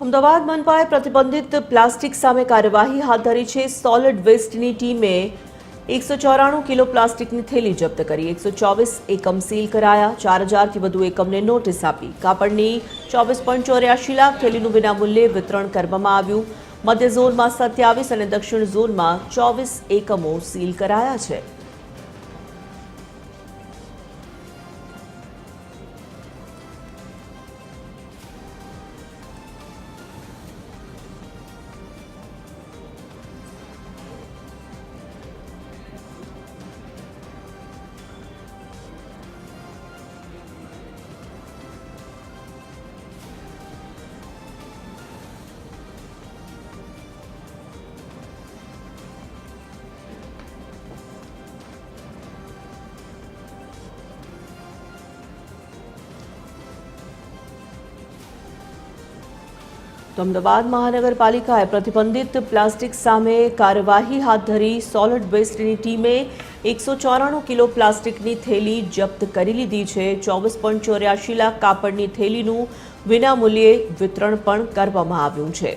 અમદાવાદ મનપાએ પ્રતિબંધિત પ્લાસ્ટિક સામે કાર્યવાહી હાથ ધરી છે। સોલિડ વેસ્ટની ટીમે 194 કિલો પ્લાસ્ટિકની થેલી જપ્ત કરી। 124 એકમ સીલ કરાયા। 4000થી વધુ એકમને નોટિસ આપી। કાપડની 24.84 લાખ થેલીનું વિનામૂલ્યે વિતરણ કરવામાં આવ્યું। મધ્ય ઝોનમાં 27 અને દક્ષિણ ઝોનમાં 24 એકમો સીલ કરાયા છે। તો અમદાવાદ મહાનગરપાલિકાએ પ્રતિબંધિત પ્લાસ્ટિક સામે કાર્યવાહી હાથ ધરી। સોલિડ વેસ્ટની ટીમે 194 કિલો પ્લાસ્ટિકની થેલી જપ્ત કરી લીધી છે। 24.84 લાખ કાપડની થેલીનું વિનામૂલ્યે વિતરણ પણ કરવામાં આવ્યું છે।